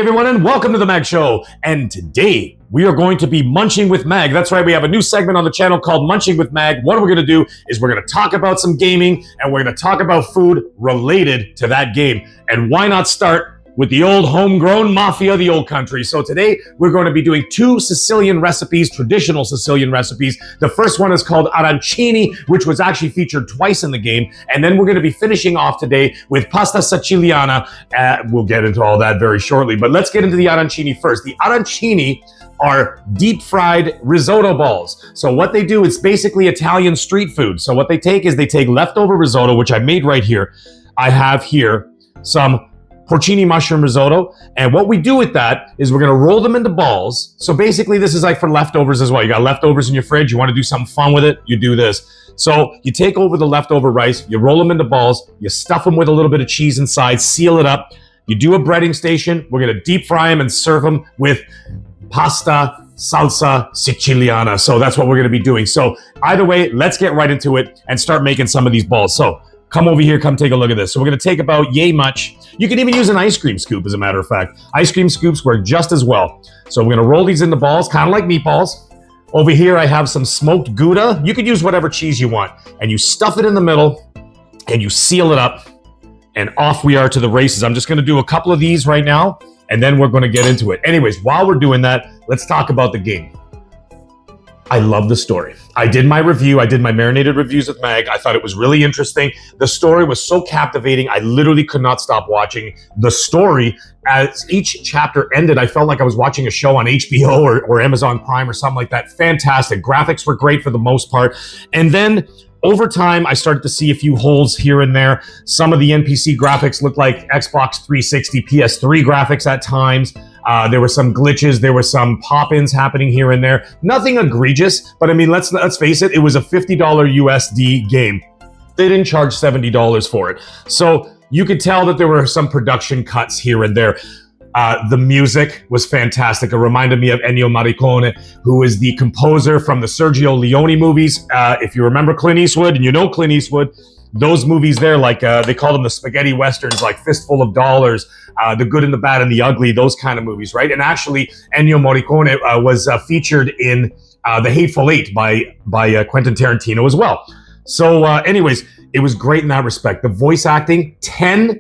everyone, and welcome to the MAGG Show. And today we are going to be munching with MAGG. That's right, we have a new segment on the channel called Munching with MAGG. What we're going to do is we're going to talk about some gaming, and we're going to talk about food related to that game. And why not start with the old homegrown Mafia the Old Country. So today we're going to be doing two Sicilian recipes, traditional Sicilian recipes. The first one is called arancini, which was actually featured twice in the game. And then we're going to be finishing off today with pasta siciliana. We'll get into all that very shortly, but let's get into the arancini first. The arancini are deep fried risotto balls. So what they do, it's basically Italian street food. So what they take is they take leftover risotto, which I made right here. I have here some porcini mushroom risotto. And what we do with that is we're going to roll them into balls. So basically this is like for leftovers as well. You got leftovers in your fridge. You want to do something fun with it. You do this. So you take over the leftover rice, you roll them into balls, you stuff them with a little bit of cheese inside, seal it up. You do a breading station. We're going to deep fry them and serve them with pasta salsa siciliana. So that's what we're going to be doing. So either way, let's get right into it and start making some of these balls. So come over here, come take a look at this. So we're going to take about yay much. You can even use an ice cream scoop, as a matter of fact. Ice cream scoops work just as well. So we're going to roll these into balls, kind of like meatballs. Over here, I have some smoked Gouda. You could use whatever cheese you want. And you stuff it in the middle, and you seal it up, and off we are to the races. I'm just going to do a couple of these right now, and then we're going to get into it. Anyways, while we're doing that, let's talk about the game. I love the story. I did my review. I did my marinated reviews with MAGG. I thought it was really interesting. The story was so captivating. I literally could not stop watching the story. As each chapter ended, I felt like I was watching a show on HBO or Amazon Prime or something like that. Fantastic. Graphics were great for the most part. And then over time, I started to see a few holes here and there. Some of the NPC graphics looked like Xbox 360, PS3 graphics at times. There were some glitches. There were some pop-ins happening here and there. Nothing egregious, but I mean, let's face it. It was a $50 USD game. They didn't charge $70 for it. So you could tell that there were some production cuts here and there. The music was fantastic. It reminded me of Ennio Morricone, who is the composer from the Sergio Leone movies. If you remember Clint Eastwood, and you know Clint Eastwood, those movies there, like they call them the spaghetti westerns, like Fistful of Dollars, The Good and the Bad and the Ugly, those kind of movies, right? And actually, Ennio Morricone was featured in The Hateful Eight by Quentin Tarantino as well. So anyways, it was great in that respect. The voice acting, 10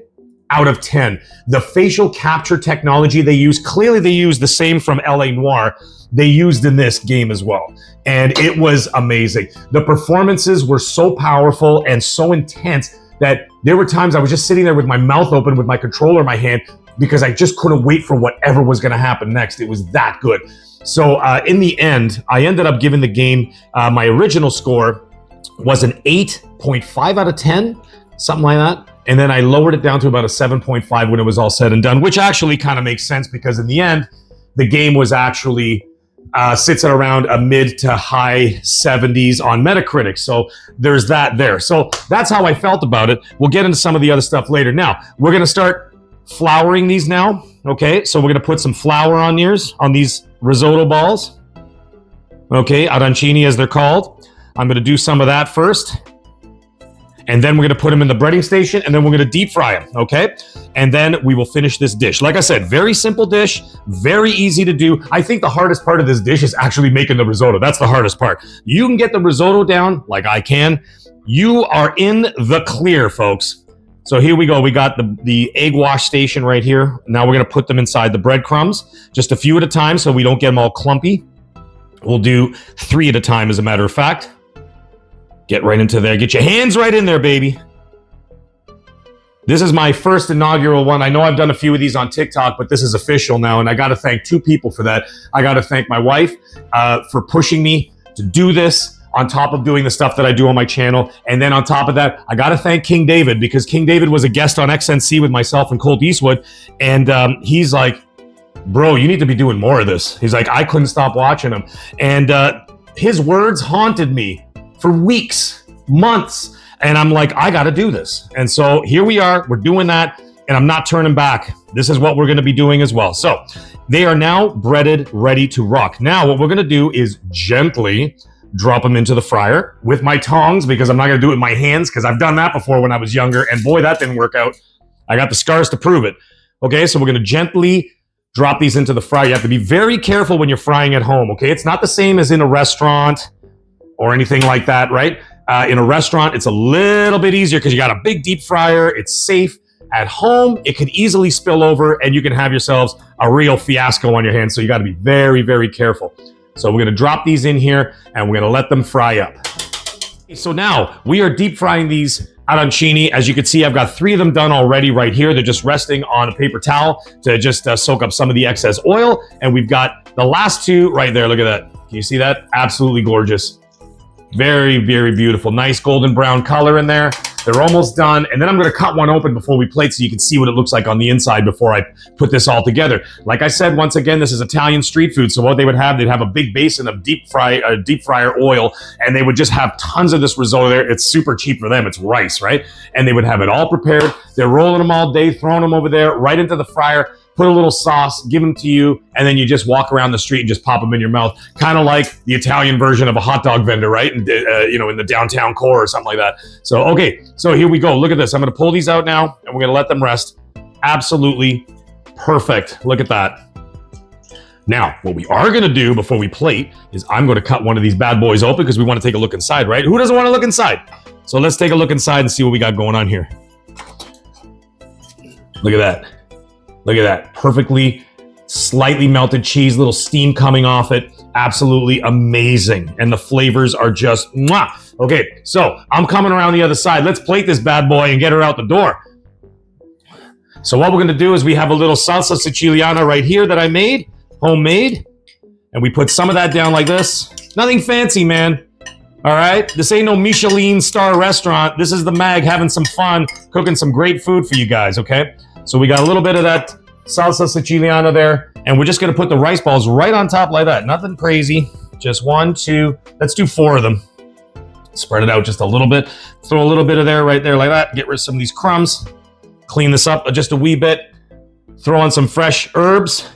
out of 10. The facial capture technology they use, clearly they used the same from L.A. Noire, they used in this game as well. And it was amazing. The performances were so powerful and so intense that there were times I was just sitting there with my mouth open with my controller in my hand because I just couldn't wait for whatever was going to happen next. It was that good. So in the end, I ended up giving the game, my original score was an 8.5 out of 10, something like that. And then I lowered it down to about a 7.5 when it was all said and done, which actually kind of makes sense because in the end, the game was actually sits at around a mid to high 70s on Metacritic. So there's that there. So that's how I felt about it. We'll get into some of the other stuff later. Now, we're going to start flouring these now. Okay, so we're going to put some flour on these risotto balls. Okay, arancini as they're called. I'm going to do some of that first. And then we're going to put them in the breading station, and then we're going to deep fry them, okay? And then we will finish this dish. Like I said, very simple dish, very easy to do. I think the hardest part of this dish is actually making the risotto. That's the hardest part. You can get the risotto down like I can. You are in the clear, folks. So here we go. We got the egg wash station right here. Now we're going to put them inside the breadcrumbs, just a few at a time so we don't get them all clumpy. We'll do 3 at a time, as a matter of fact. Get right into there. Get your hands right in there, baby. This is my first inaugural one. I know I've done a few of these on TikTok, but this is official now, and I got to thank 2 people for that. I got to thank my wife for pushing me to do this on top of doing the stuff that I do on my channel. And then on top of that, I got to thank King David because King David was a guest on XNC with myself and Colt Eastwood, and he's like, bro, you need to be doing more of this. He's like, I couldn't stop watching him. And his words haunted me for weeks, months, and I'm like, I got to do this. And so here we are, we're doing that, and I'm not turning back. This is what we're going to be doing as well. So they are now breaded, ready to rock. Now what we're going to do is gently drop them into the fryer with my tongs, because I'm not going to do it with my hands, because I've done that before when I was younger, and boy, that didn't work out. I got the scars to prove it. Okay, so we're going to gently drop these into the fryer. You have to be very careful when you're frying at home, okay? It's not the same as in a restaurant or anything like that, right? In a restaurant, it's a little bit easier because you got a big deep fryer. It's safe. At home, it could easily spill over and you can have yourselves a real fiasco on your hands. So you got to be very, very careful. So we're going to drop these in here and we're going to let them fry up. So now we are deep frying these arancini. As you can see, I've got 3 of them done already right here. They're just resting on a paper towel to just soak up some of the excess oil. And we've got the last 2 right there. Look at that. Can you see that? Absolutely gorgeous. Very, very beautiful. Nice golden brown color in there. They're almost done. And then I'm going to cut one open before we plate so you can see what it looks like on the inside before I put this all together. Like I said, once again, this is Italian street food. So what they would have, they'd have a big basin of deep fryer oil, and they would just have tons of this risotto there. It's super cheap for them. It's rice, right? And they would have it all prepared. They're rolling them all day, throwing them over there right into the fryer. Put a little sauce, give them to you, and then you just walk around the street and just pop them in your mouth. Kind of like the Italian version of a hot dog vendor, right? And, in the downtown core or something like that. So, okay, so here we go. Look at this. I'm going to pull these out now, and we're going to let them rest. Absolutely perfect. Look at that. Now, what we are going to do before we plate is I'm going to cut one of these bad boys open because we want to take a look inside, right? Who doesn't want to look inside? So let's take a look inside and see what we got going on here. Look at that. Look at that. Perfectly slightly melted cheese, little steam coming off it. Absolutely amazing. And the flavors are just mwah. Okay, so I'm coming around the other side. Let's plate this bad boy and get her out the door. So what we're going to do is we have a little salsa siciliana right here that I made, homemade. And we put some of that down like this. Nothing fancy, man. All right? This ain't no Michelin star restaurant. This is the MAGG having some fun, cooking some great food for you guys, okay? So we got a little bit of that salsa siciliana there, and we're just going to put the rice balls right on top like that. Nothing crazy. Just 1, 2. Let's do 4 of them. Spread it out just a little bit. Throw a little bit of there right there like that. Get rid of some of these crumbs. Clean this up just a wee bit. Throw on some fresh herbs.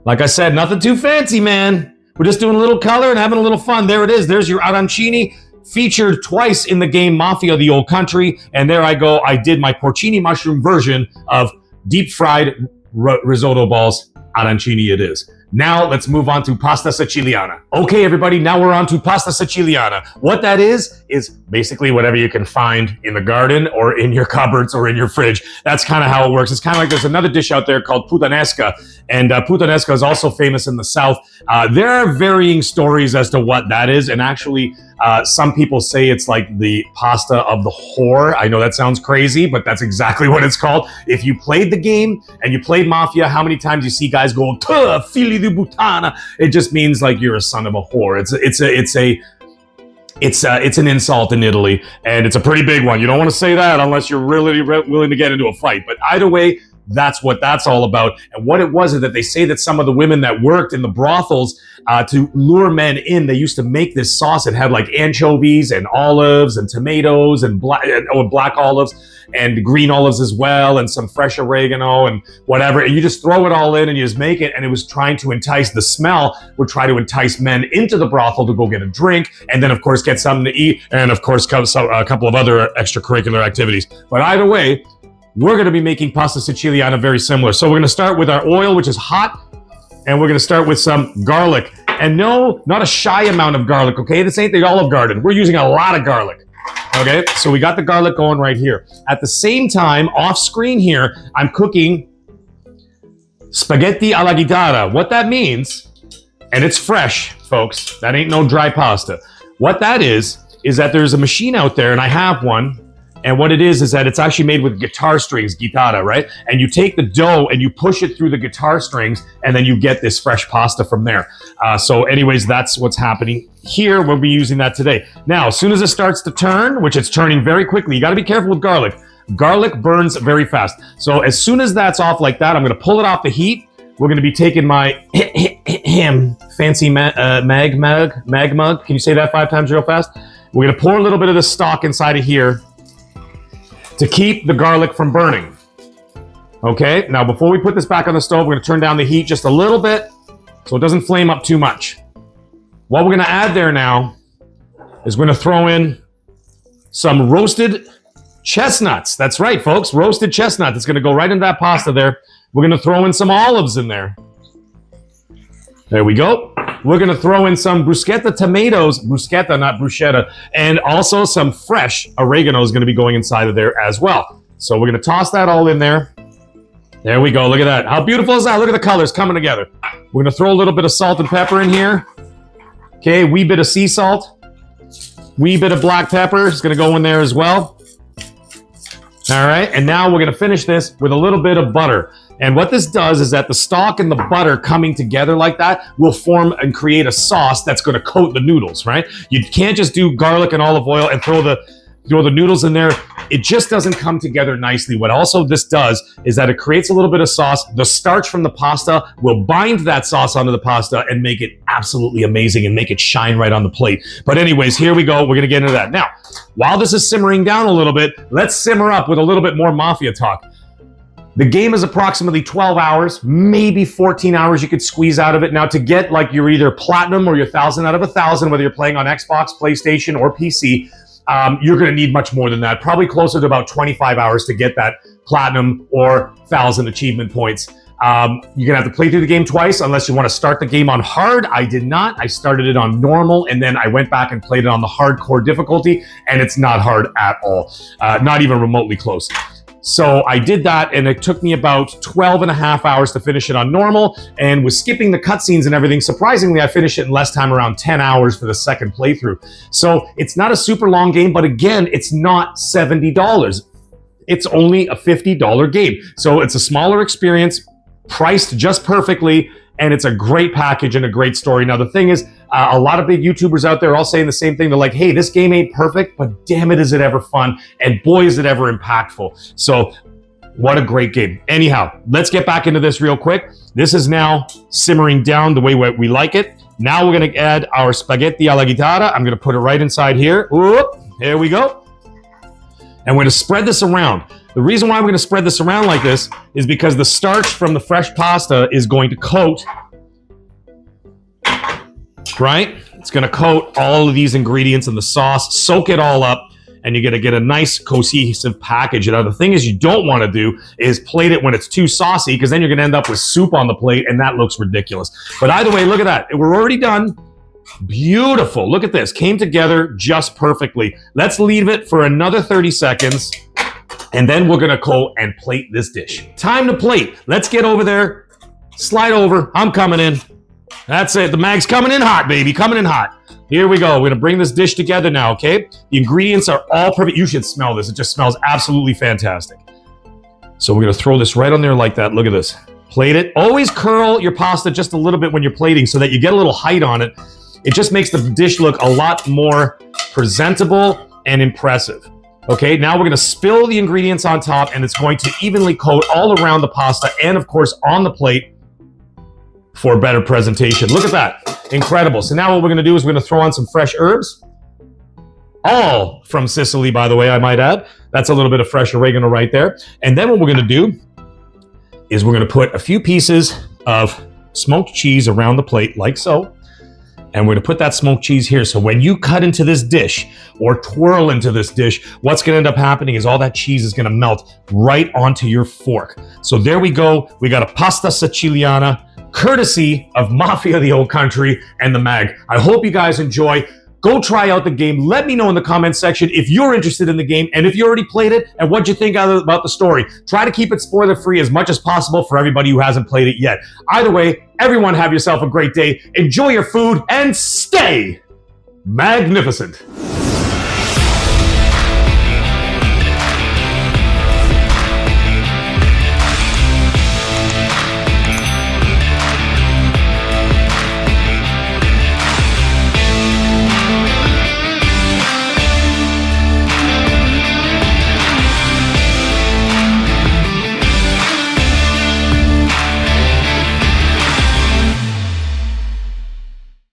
Like I said, nothing too fancy, man. We're just doing a little color and having a little fun. There it is. There's your arancini. Featured twice in the game Mafia the Old Country. And there I go. I did my porcini mushroom version of deep fried risotto balls. Arancini it is. Now let's move on to pasta siciliana. Okay, everybody, now we're on to pasta siciliana. What that is basically whatever you can find in the garden or in your cupboards or in your fridge. That's kind of how it works. It's kind of like there's another dish out there called puttanesca, and puttanesca is also famous in the South. There are varying stories as to what that is, and actually some people say it's like the pasta of the whore. I know that sounds crazy, but that's exactly what it's called. If you played the game and you played Mafia, how many times you see guys go, figli di puttana? It just means like you're a son of a whore. It's an insult in Italy, and it's a pretty big one. You don't want to say that unless you're really willing to get into a fight. But either way, that's what that's all about. And what it was is that they say that some of the women that worked in the brothels to lure men in, they used to make this sauce. It had like anchovies and olives and tomatoes and black olives and green olives as well, and some fresh oregano and whatever. And you just throw it all in and you just make it. And it was trying to entice, the smell would try to entice men into the brothel to go get a drink, and then of course get something to eat, and of course a couple of other extracurricular activities. But either way, we're going to be making pasta siciliana very similar. So we're going to start with our oil, which is hot, and we're going to start with some garlic. And no, not a shy amount of garlic, okay? This ain't the Olive Garden. We're using a lot of garlic, okay? So we got the garlic going right here. At the same time, off screen here, I'm cooking spaghetti alla chitarra. What that means, and it's fresh, folks. That ain't no dry pasta. What that is that there's a machine out there, and I have one. And what it is that it's actually made with guitar strings, guitarra, right? And you take the dough and you push it through the guitar strings, and then you get this fresh pasta from there. So anyways, that's what's happening here. We'll be using that today. Now, as soon as it starts to turn, which it's turning very quickly, you got to be careful with garlic. Garlic burns very fast. So as soon as that's off like that, I'm going to pull it off the heat. We're going to be taking my fancy MAGG mug. Can you say that 5 times real fast? We're going to pour a little bit of the stock inside of here to keep the garlic from burning. Okay, now before we put this back on the stove, we're gonna turn down the heat just a little bit so it doesn't flame up too much. What we're gonna add there now is we're gonna throw in some roasted chestnuts. That's right, folks, roasted chestnut. It's gonna go right into that pasta there. We're gonna throw in some olives in there. There we go. We're gonna throw in some bruschetta tomatoes, bruschetta, not bruschetta, and also some fresh oregano is gonna be going inside of there as well. So we're gonna toss that all in there. There we go, look at that. How beautiful is that? Look at the colors coming together. We're gonna throw a little bit of salt and pepper in here. Okay, wee bit of sea salt. Wee bit of black pepper is gonna go in there as well. All right, and now we're gonna finish this with a little bit of butter. And what this does is that the stock and the butter coming together like that will form and create a sauce that's gonna coat the noodles, right? You can't just do garlic and olive oil and throw the noodles in there. It just doesn't come together nicely. What also this does is that it creates a little bit of sauce. The starch from the pasta will bind that sauce onto the pasta and make it absolutely amazing and make it shine right on the plate. But anyways, here we go. We're gonna get into that. Now, while this is simmering down a little bit, let's simmer up with a little bit more Mafia talk. The game is approximately 12 hours, maybe 14 hours you could squeeze out of it. Now to get like your either platinum or your 1,000 out of 1,000, whether you're playing on Xbox, PlayStation, or PC, you're gonna need much more than that. Probably closer to about 25 hours to get that platinum or 1,000 achievement points. You're gonna have to play through the game twice unless you wanna start the game on hard. I did not. I started it on normal and then I went back and played it on the hardcore difficulty, and it's not hard at all. Not even remotely close. So I did that, and it took me about 12 and a half hours to finish it on normal, and with skipping the cutscenes and everything, surprisingly, I finished it in less time, around 10 hours for the second playthrough. So it's not a super long game, but again, it's not $70. It's only a $50 game. So it's a smaller experience, priced just perfectly, and it's a great package and a great story. Now, the thing is, a lot of big YouTubers out there are all saying the same thing. They're like, hey, this game ain't perfect, but damn it, is it ever fun. And boy, is it ever impactful. So what a great game. Anyhow, let's get back into this real quick. This is now simmering down the way we like it. Now we're gonna add our spaghetti alla chitarra. I'm gonna put it right inside here. Whoop, here we go. And we're gonna spread this around. The reason why I'm gonna spread this around like this is because the starch from the fresh pasta is going to coat, right? It's gonna coat all of these ingredients in the sauce, soak it all up, and you're gonna get a nice cohesive package. Now, the thing is you don't wanna do is plate it when it's too saucy, because then you're gonna end up with soup on the plate, and that looks ridiculous. But either way, look at that. We're already done. Beautiful. Look at this. Came together just perfectly. Let's leave it for another 30 seconds, and then we're gonna go and plate this dish. Time to plate. Let's get over there. Slide over. I'm coming in. That's it. The MAGG's coming in hot, baby. Coming in hot. Here we go. We're gonna bring this dish together now, okay? The ingredients are all perfect. You should smell this. It just smells absolutely fantastic. So we're gonna throw this right on there like that. Look at this. Plate it. Always curl your pasta just a little bit when you're plating so that you get a little height on it. It just makes the dish look a lot more presentable and impressive. Okay, now we're gonna spill the ingredients on top, and it's going to evenly coat all around the pasta and of course on the plate for better presentation. Look at that, incredible. So now what we're gonna do is we're gonna throw on some fresh herbs. All from Sicily, by the way, I might add. That's a little bit of fresh oregano right there. And then what we're gonna do is we're gonna put a few pieces of smoked cheese around the plate like so. And we're gonna put that smoked cheese here. So when you cut into this dish or twirl into this dish, what's gonna end up happening is all that cheese is gonna melt right onto your fork. So there we go. We got a pasta siciliana, courtesy of Mafia the Old Country and the MAGG. I hope you guys enjoy. Go try out the game. Let me know in the comments section if you're interested in the game and if you already played it and what you think about the story. Try to keep it spoiler free as much as possible for everybody who hasn't played it yet. Either way, everyone have yourself a great day. Enjoy your food and stay magnificent.